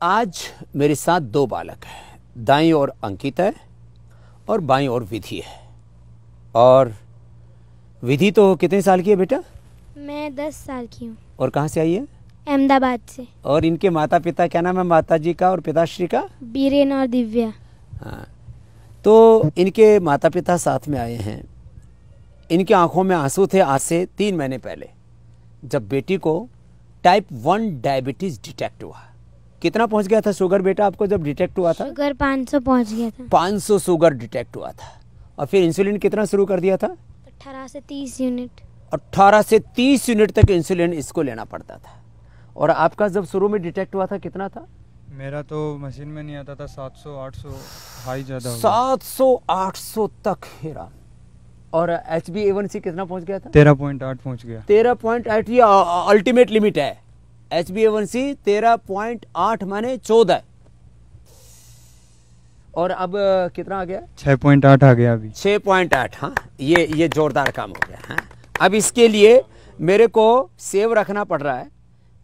आज मेरे साथ दो बालक हैं, दाईं ओर अंकित है और बाईं ओर विधि है। और विधि तो कितने साल की है बेटा? मैं 10 साल की हूँ। और कहाँ से आई है? अहमदाबाद से। और इनके माता पिता, क्या नाम है माता जी का और पिताश्री का? बीरेन और दिव्या। हाँ, तो इनके माता पिता साथ में आए हैं। इनकी आंखों में आंसू थे आज से 3 महीने पहले, जब बेटी को टाइप 1 डायबिटीज डिटेक्ट हुआ। कितना पहुंच गया था शुगर बेटा आपको जब डिटेक्ट हुआ था? शुगर 500 पहुंच गया था। 500 शुगर डिटेक्ट हुआ था। और फिर इंसुलिन कितना शुरू कर दिया था? 18 से 30 यूनिट। 18 से 30 यूनिट तक इंसुलिन इसको लेना पड़ता था। और आपका जब शुरू में डिटेक्ट हुआ था कितना था? मेरा तो मशीन में नहीं आता था, 700-800 हाई ज़्यादा 700-800 तक हेरा। और HbA1c कितना पहुंच गया था? 13.8 पहुंच गया। 13.8 ये अल्टीमेट लिमिट है। HbA1c 13.8 माने 14। और अब कितना आ गया? 6.8 आ गया अभी। 6.8। हाँ, ये जोरदार काम हो गया। हाँ, अब इसके लिए मेरे को सेव रखना पड़ रहा है,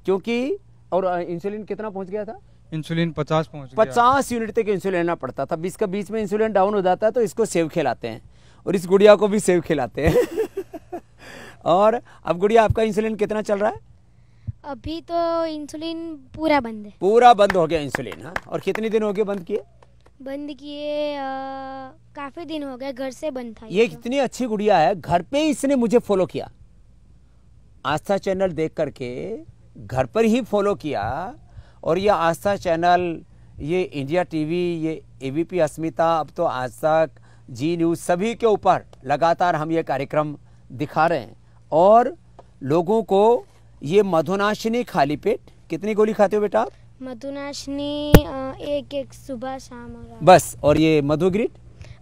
क्योंकि और इंसुलिन कितना पहुंच गया था? इंसुलिन 50 पहुंच गया। 50 यूनिट तक इंसुलिन लेना पड़ता था। इसका बीच में इंसुलिन डाउन हो जाता है तो इसको सेव खिलाते हैं, और इस गुड़िया को भी सेव खिलाते हैं। और अब गुड़िया आपका इंसुलिन कितना चल रहा है? अभी तो इंसुलिन पूरा बंद है। पूरा बंद हो गया इंसुलिन। हाँ, और कितने दिन हो गए बंद किए? बंद किए काफी दिन हो गए, घर से बंद था। ये तो कितनी अच्छी गुड़िया है, घर पे ही इसने मुझे फॉलो किया। आस्था चैनल देख करके घर पर ही फॉलो किया। और ये आस्था चैनल, ये इंडिया टीवी, ये ABP अस्मिता, अब तो आज तक, जी न्यूज़, सभी के ऊपर लगातार हम ये कार्यक्रम दिखा रहे हैं। और लोगों को ये मधुनाशिनी खाली पेट, कितनी गोली खाते हो बेटा आप? मधुनाशिनी एक सुबह शाम और रात। बस। और ये मधुग्रिड?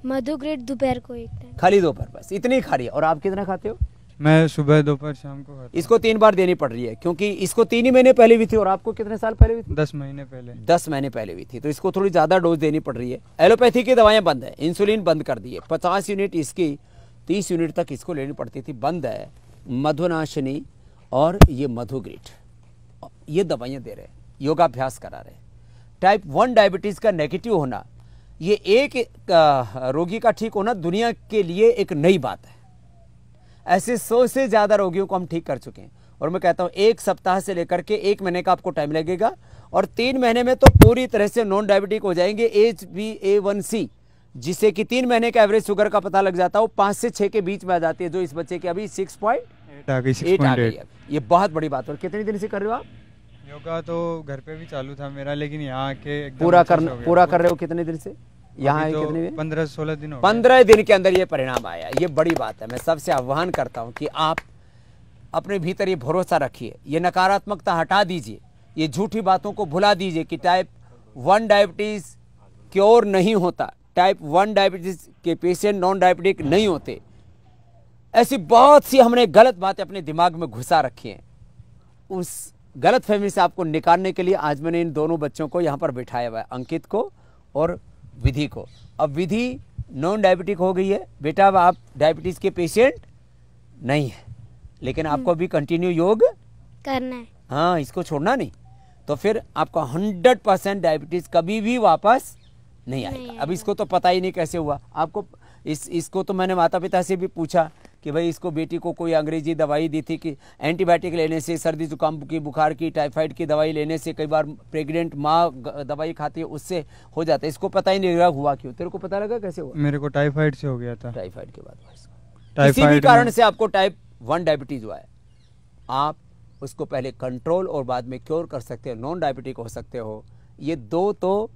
मधुग्रिड दोपहर को एक टाइम। खाली दोपहर, बस इतनी ही खा रही है। और आप कितना खाते हो? मैं सुबह दोपहर शाम को खाता हूं। इसको 3 बार देनी पड़ रही है, क्योंकि इसको 3 ही महीने पहले भी थी। और आपको कितने साल पहले भी थी? 10 महीने पहले। 10 महीने पहले भी थी, तो इसको थोड़ी ज़्यादा डोज देनी पड़ रही है। एलोपैथी की दवाएं बंद है, इंसुलिन बंद कर दी है। 50 यूनिट इसकी, 30 यूनिट तक इसको लेनी पड़ती थी, बंद है। मधुनाशिनी और ये मधुग्रिड, ये दवाइयाँ दे रहे हैं, योगाभ्यास करा रहे हैं। टाइप 1 डायबिटीज़ का नेगेटिव होना, ये एक रोगी का ठीक होना दुनिया के लिए एक नई बात है। ऐसे 100 से ज़्यादा रोगियों को हम ठीक कर चुके हैं। और मैं कहता हूँ 1 सप्ताह से लेकर के 1 महीने का आपको टाइम लगेगा, और 3 महीने में तो पूरी तरह से नॉन डायबिटिक हो जाएंगे। HbA1c, जिससे कि 3 महीने का एवरेज शुगर का पता लग जाता है, वो 5 से 6 के बीच में आ जाती है, जो इस बच्चे की अभी 6.8 आ गई। 6.8। ये बहुत बड़ी बात है। और कितने दिन से कर रहे हो आप योगा? तो घर पे भी चालू था मेरा, लेकिन यहाँ आके एकदम पूरा अच्छा से हो गया। पूरा कर रहे हो? कितने दिन से यहाँ अभी है? तो कितने दिन? 15-16 दिन हो गए। 15 दिन के अंदर ये परिणाम आया। ये बड़ी बात है। मैं सबसे आह्वान करता हूँ कि आप अपने भीतर ये भरोसा रखिए, ये नकारात्मकता हटा दीजिए, ये झूठी बातों को भुला दीजिए कि टाइप 1 डायबिटीज़ क्योर नहीं होता, टाइप 1 डायबिटीज़ के पेशेंट नॉन डायबिटिक नहीं होते। ऐसी बहुत सी हमने गलत बातें अपने दिमाग में घुसा रखी हैं। उस गलत फहमी से आपको निकालने के लिए आज मैंने इन दोनों बच्चों को यहाँ पर बिठाया हुआ है, अंकित को और विधि को। अब विधि नॉन डायबिटिक हो गई है बेटा, अब आप डायबिटीज़ के पेशेंट नहीं है, लेकिन आपको भी कंटिन्यू योग करना है। हाँ, इसको छोड़ना नहीं, तो फिर आपका 100% डायबिटीज़ कभी भी वापस नहीं आएगा। अब इसको तो पता ही नहीं कैसे हुआ आपको। इसको तो मैंने माता पिता से भी पूछा कि भाई इसको, बेटी को कोई अंग्रेजी दवाई दी थी कि एंटीबायोटिक लेने से, सर्दी जुकाम की, बुखार की, टाइफाइड की दवाई लेने से, कई बार प्रेग्नेंट माँ दवाई खाती है उससे हो जाता है। इसको पता ही नहीं लगा हुआ क्यों। तेरे को पता लगा कैसे हुआ? मेरे को टाइफाइड से हो गया था। टाइफाइड के बाद किसी भी कारण से आपको टाइप 1 डायबिटीज हुआ है, आप उसको पहले कंट्रोल और बाद में क्योर कर सकते हो, नॉन डायबिटिक हो सकते हो। ये 2 तो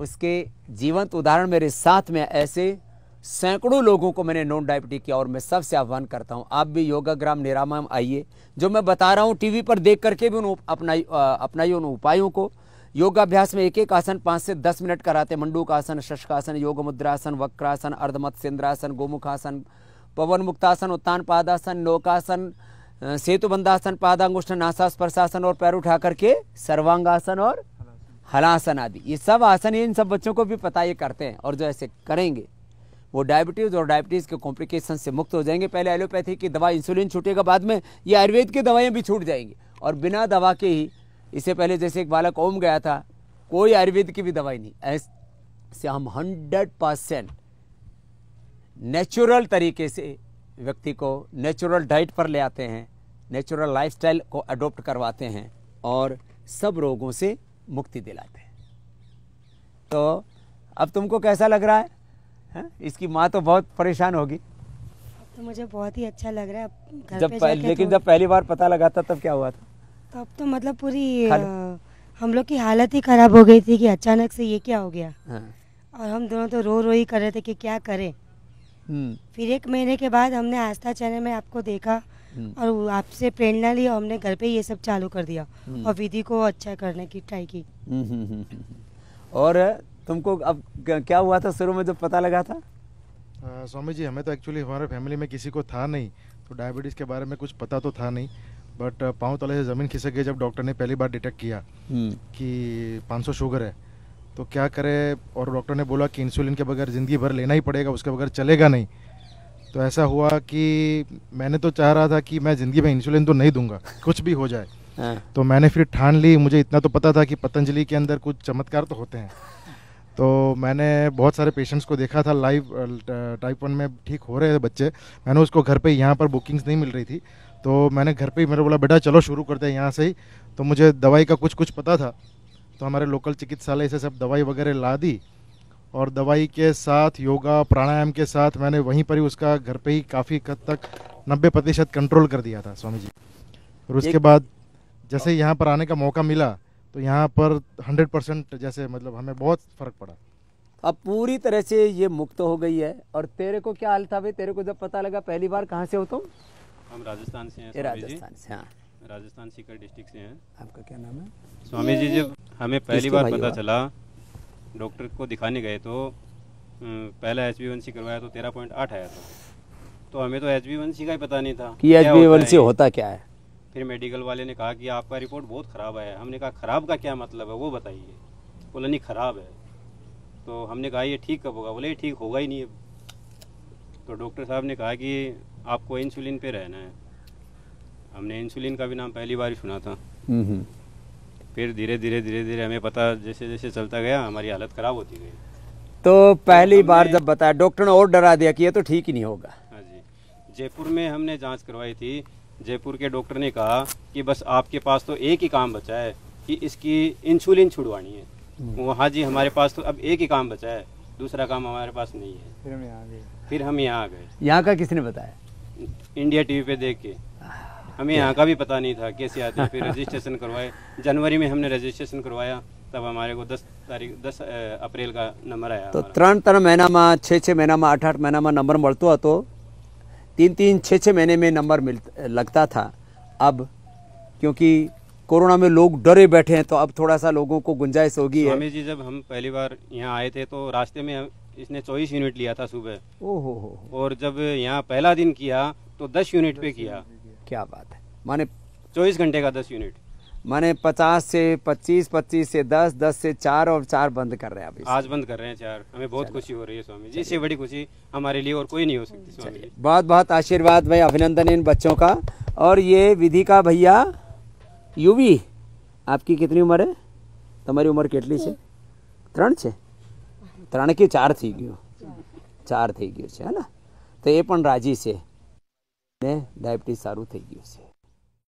उसके जीवंत उदाहरण मेरे साथ में, ऐसे सैकड़ों लोगों को मैंने नॉन डायबिटिक किया। और मैं सबसे आह्वान करता हूं, आप भी योगाग्राम निरामयम आइए। जो मैं बता रहा हूं टीवी पर देख करके भी अपनाइए उन उपायों को। योगाभ्यास में एक एक आसन 5 से 10 मिनट कराते। मंडूकासन, शशकासन, योग मुद्रासन, वक्रासन, अर्धमत्स्येंद्रासन, गोमुखासन, पवन मुक्तासन, उत्तान पादासन, नौकासन, सेतुबंधासन, पादांगुष्ठ नासास्पर्शासन, और पैर उठा करके सर्वांगासन और हलासन आदि। ये सब आसन इन सब बच्चों को भी पता, ये करते हैं। और जो ऐसे करेंगे वो डायबिटीज़ और डायबिटीज़ के कॉम्प्लिकेशन से मुक्त हो जाएंगे। पहले एलोपैथी की दवा, इंसुलिन छूटेगा, बाद में ये आयुर्वेद की दवाएं भी छूट जाएंगी। और बिना दवा के ही, इससे पहले जैसे एक बालक ओम गया था, कोई आयुर्वेद की भी दवाई नहीं, ऐसे हम 100% नेचुरल तरीके से व्यक्ति को नेचुरल डाइट पर ले आते हैं, नेचुरल लाइफस्टाइल को अडॉप्ट करवाते हैं और सब रोगों से मुक्ति दिलाते हैं। तो अब तुमको कैसा लग रहा है? इसकी माँ तो बहुत परेशान होगी। तो मुझे बहुत ही अच्छा लग रहा है घर जब पे जाके। लेकिन जब पहली बार पता लगा था तब क्या हुआ था? तब तो मतलब पूरी हम लोग की हालत ही खराब हो गई थी कि अचानक से ये क्या हो गया। हाँ। और हम दोनों तो रो ही कर रहे थे कि क्या करें। फिर 1 महीने के बाद हमने आस्था चैनल में आपको देखा और आपसे प्रेरणा ली और हमने घर पे ये सब चालू कर दिया और विधि को अच्छा करने की ट्राई की। और तुमको अब क्या हुआ था शुरू में जब पता लगा था? स्वामी जी, हमें तो एक्चुअली हमारे फैमिली में किसी को था नहीं, तो डायबिटीज़ के बारे में कुछ पता तो था नहीं, बट पाँव तले से ज़मीन खिसक गई जब डॉक्टर ने पहली बार डिटेक्ट किया कि 500 शुगर है, तो क्या करे। और डॉक्टर ने बोला कि इंसुलिन के बगैर ज़िंदगी भर लेना ही पड़ेगा, उसके बगैर चलेगा नहीं। तो ऐसा हुआ कि मैंने तो चाह रहा था कि मैं ज़िंदगी में इंसुलिन तो नहीं दूंगा, कुछ भी हो जाए। तो मैंने फिर ठान ली, मुझे इतना तो पता था कि पतंजलि के अंदर कुछ चमत्कार तो होते हैं। तो मैंने बहुत सारे पेशेंट्स को देखा था लाइव, टाइप 1 में ठीक हो रहे थे बच्चे। मैंने उसको घर पे, यहाँ पर बुकिंग्स नहीं मिल रही थी, तो मैंने घर पे ही, मेरे बोला बेटा चलो शुरू करते हैं यहाँ से ही। तो मुझे दवाई का कुछ पता था, तो हमारे लोकल चिकित्सालय से सब दवाई वगैरह ला दी और दवाई के साथ योगा प्राणायाम के साथ मैंने वहीं पर ही उसका घर पे ही काफ़ी हद तक 90% कंट्रोल कर दिया था स्वामी जी। और उसके बाद जैसे यहाँ पर आने का मौका मिला तो यहाँ पर 100% जैसे मतलब हमें बहुत फ़र्क पड़ा। अब पूरी तरह से ये मुक्त हो गई है। और तेरे को क्या हाल था भाई? तेरे को जब पता लगा पहली बार, कहाँ से हो तुम? हम राजस्थान से हैं। राजस्थान से? हाँ, राजस्थान सीकर डिस्ट्रिक्ट से हैं। आपका क्या नाम है? स्वामी जी, जब हमें पहली बार पता चला, डॉक्टर को दिखाने गए तो पहला HbA1c करवाया तो 13.8 आया था। तो हमें तो HbA1c का ही पता नहीं था कि HbA1c होता क्या है। फिर मेडिकल वाले ने कहा कि आपका रिपोर्ट बहुत ख़राब आया है। हमने कहा ख़राब का क्या मतलब है, वो बताइए। बोला नहीं ख़राब है। तो हमने कहा ये ठीक कब होगा? बोले ये ठीक होगा ही नहीं है। तो डॉक्टर साहब ने कहा कि आपको इंसुलिन पे रहना है। हमने इंसुलिन का भी नाम पहली बार ही सुना था। फिर धीरे धीरे हमें पता जैसे जैसे चलता गया, हमारी हालत ख़राब होती गई। तो पहली बार जब बताया, डॉक्टर ने और डरा दिया कि ये तो ठीक ही नहीं होगा। हाँ जी, जयपुर में हमने जांच करवाई थी। जयपुर के डॉक्टर ने कहा कि बस आपके पास तो एक ही काम बचा है कि इसकी इंसुलिन छुड़वानी है। वहाँ जी हमारे पास तो अब एक ही काम बचा है, दूसरा काम हमारे पास नहीं है। फिर हम यहाँ आ गए। यहाँ का किसने बताया? इंडिया टीवी पे देख के। हमें यहाँ का भी पता नहीं था कैसे आते हैं। फिर रजिस्ट्रेशन करवाए, जनवरी में हमने रजिस्ट्रेशन करवाया, तब हमारे को 10 अप्रैल का नंबर आया। तो 3 महीना में, 6 महीना में, 8 महीना में नंबर મળતો હતો। 3 6 महीने में नंबर लगता था। अब क्योंकि कोरोना में लोग डरे बैठे हैं तो अब थोड़ा सा लोगों को गुंजाइश होगी। स्वामी जी, जब हम पहली बार यहाँ आए थे तो रास्ते में इसने 24 यूनिट लिया था सुबह। ओहो। और जब यहाँ पहला दिन किया तो 10 यूनिट पे किया। क्या बात है! माने 24 घंटे का 10 यूनिट, माने 50 से 25, 25 से 10, 10 से 4 और 4 बंद कर रहे हैं अभी। आज बंद कर रहे हैं 4। हमें बहुत खुशी हो रही है स्वामी जी। इससे बड़ी खुशी हमारे लिए और कोई नहीं हो सकती स्वामी जी। बहुत बहुत आशीर्वाद भाई, अभिनंदन इन बच्चों का। और ये विधि का भैया युवी, आपकी कितनी उम्र है? तुम्हारी उम्र કેટલી છે? 3 છે? 3 કે 4 થઈ ગયો? 4 થઈ ગયો છે, હે ને? તો એ પણ રાજી છે ને ડાયાબિટીસ સારું થઈ ગયું છે।